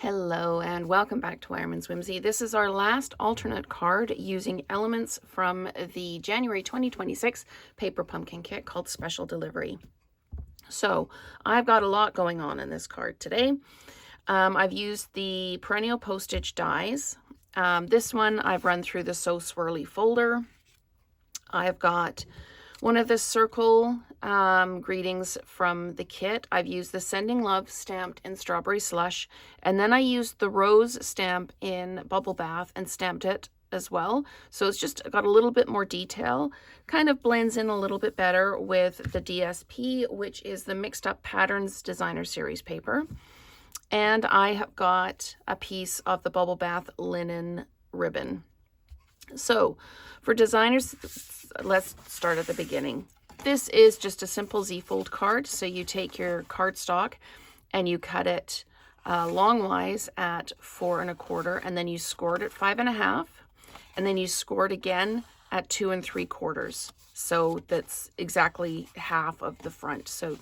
Hello and welcome back to Wireman's Whimsy. This is our last alternate card using elements from the January 2026 paper pumpkin kit called Special Delivery. So I've got a lot going on in this card today. I've used the perennial postage dies. This one I've run through the So Swirly folder. I've got one of the circle greetings from the kit. I've used the Sending Love stamped in Strawberry Slush, and then I used the Rose stamp in Bubble Bath and stamped it as well. So it's just got a little bit more detail, kind of blends in a little bit better with the DSP, which is the Mixed Up Patterns Designer Series paper. And I have got a piece of the Bubble Bath linen ribbon. So for designers, let's start at the beginning. This is just a simple Z-fold card. So you take your cardstock and you cut it longwise at 4 1/4, and then you score it at 5 1/2, and then you score it again at 2 3/4. So that's exactly half of the front. So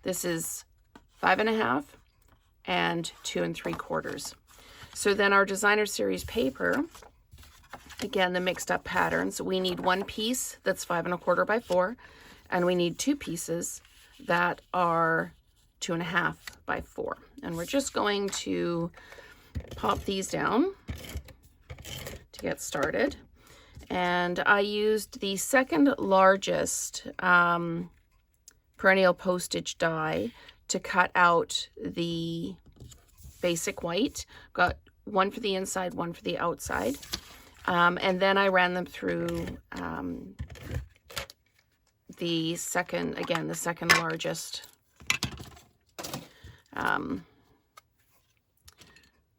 this is 5 1/2 and 2 3/4. So then our designer series paper, again, the mixed up patterns, we need one piece that's 5 1/4 by 4, and we need two pieces that are 2 1/2 by 4. And we're just going to pop these down to get started. And I used the second largest perennial postage die to cut out the basic white. Got one for the inside, one for the outside. And then I ran them through the second largest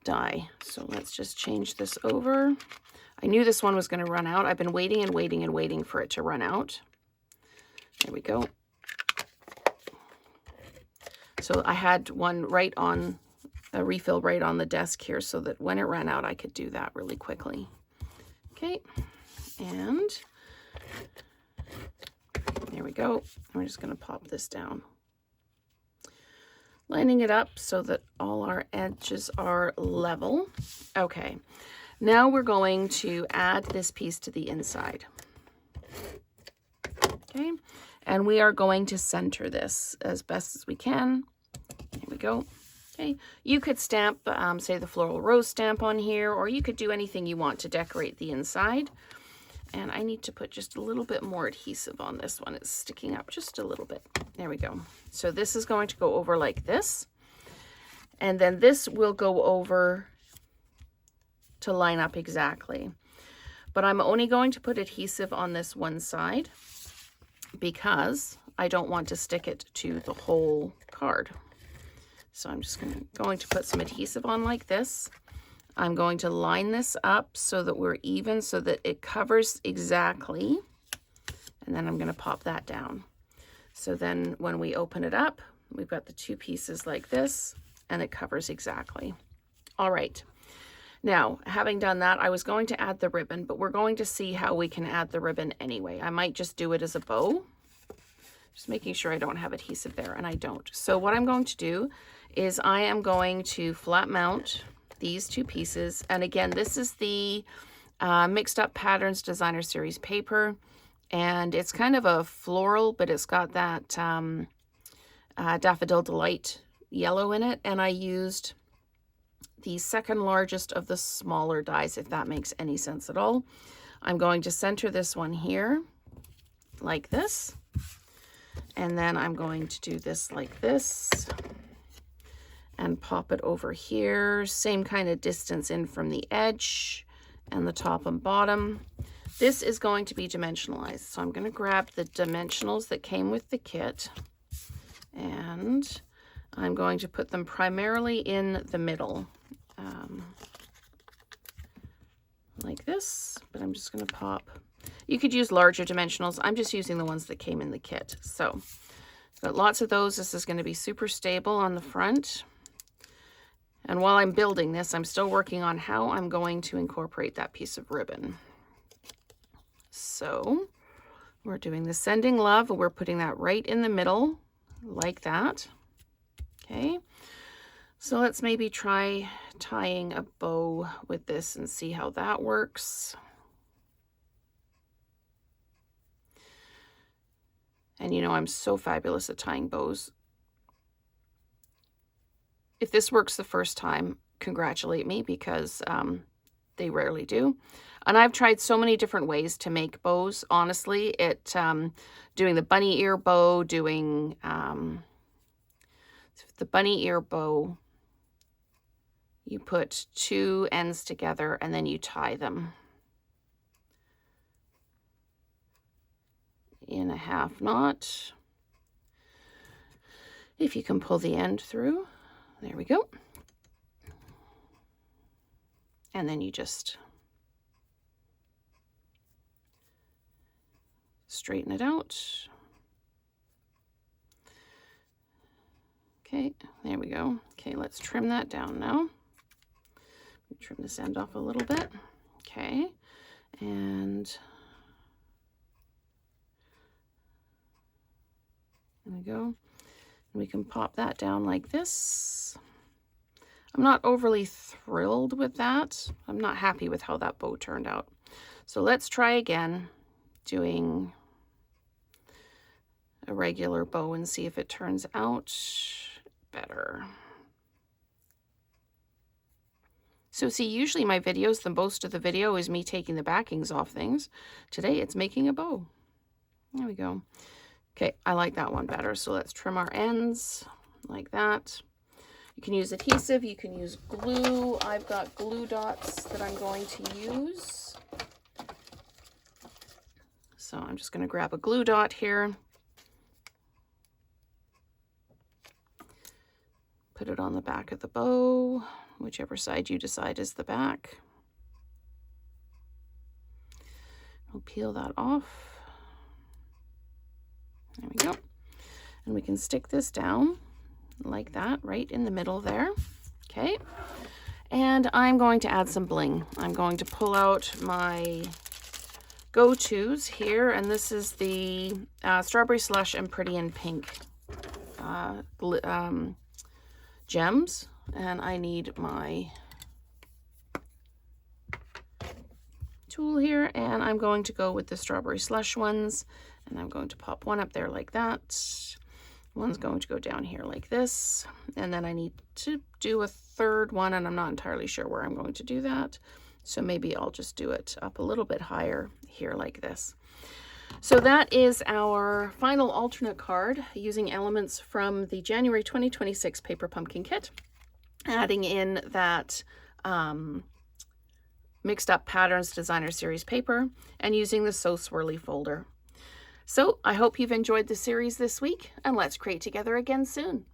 die. So let's just change this over. I knew this one was going to run out. I've been waiting and waiting and waiting for it to run out. There we go. So I had one right on, a refill right on the desk here, so that when it ran out, I could do that really quickly. Okay, and there we go. We're just going to pop this down, lining it up so that all our edges are level. Okay, now we're going to add this piece to the inside. Okay, and we are going to center this as best as we can. Here we go. Okay, you could stamp, say, the floral rose stamp on here, or you could do anything you want to decorate the inside. And I need to put just a little bit more adhesive on this one. It's sticking up just a little bit. There we go. So this is going to go over like this. And then this will go over to line up exactly. But I'm only going to put adhesive on this one side because I don't want to stick it to the whole card. So I'm just going to put some adhesive on like this. I'm going to line this up so that we're even, so that it covers exactly. And then I'm going to pop that down. So then when we open it up, we've got the two pieces like this, and it covers exactly. All right. Now, having done that, I was going to add the ribbon, but we're going to see how we can add the ribbon anyway. I might just do it as a bow. Just making sure I don't have adhesive there, and I don't. So what I'm going to do is I am going to flat mount these two pieces. And again, this is the Mixed Up Patterns Designer Series paper. And it's kind of a floral, but it's got that Daffodil Delight yellow in it. And I used the second largest of the smaller dies, if that makes any sense at all. I'm going to center this one here like this. And then I'm going to do this like this and pop it over here. Same kind of distance in from the edge and the top and bottom. This is going to be dimensionalized. So I'm going to grab the dimensionals that came with the kit, and I'm going to put them primarily in the middle, like this, but I'm just going to pop. You could use larger dimensionals. I'm just using the ones that came in the kit. So got lots of those. This is going to be super stable on the front. And while I'm building this, I'm still working on how I'm going to incorporate that piece of ribbon. So we're doing the Sending Love, and we're putting that right in the middle like that. Okay. So let's maybe try tying a bow with this and see how that works. And you know, I'm so fabulous at tying bows. If this works the first time, congratulate me, because they rarely do. And I've tried so many different ways to make bows, honestly. Doing the bunny ear bow, doing the bunny ear bow, you put two ends together and then you tie them in a half knot. If you can pull the end through, there we go. And then you just straighten it out. Okay, there we go. Okay, let's trim that down now. Trim this end off a little bit. Okay, and there we go. And we can pop that down like this. I'm not overly thrilled with that. I'm not happy with how that bow turned out. So let's try again doing a regular bow and see if it turns out better. So see, usually my videos, the most of the video is me taking the backings off things. Today it's making a bow. There we go. Okay, I like that one better. So let's trim our ends like that. You can use adhesive, you can use glue. I've got glue dots that I'm going to use. So I'm just going to grab a glue dot here. Put it on the back of the bow, whichever side you decide is the back. I'll peel that off. There we go. And we can stick this down like that, right in the middle there. Okay. And I'm going to add some bling. I'm going to pull out my go-tos here, and this is the Strawberry Slush and Pretty in Pink gems, and I need my tool here, and I'm going to go with the Strawberry Slush ones, and I'm going to pop one up there like that. One's going to go down here like this, and then I need to do a third one, and I'm not entirely sure where I'm going to do that, so maybe I'll just do it up a little bit higher here like this. So that is our final alternate card using elements from the January 2026 Paper Pumpkin Kit, adding in that Mixed Up Patterns Designer Series paper, and using the So Swirly folder. So I hope you've enjoyed the series this week, and let's create together again soon.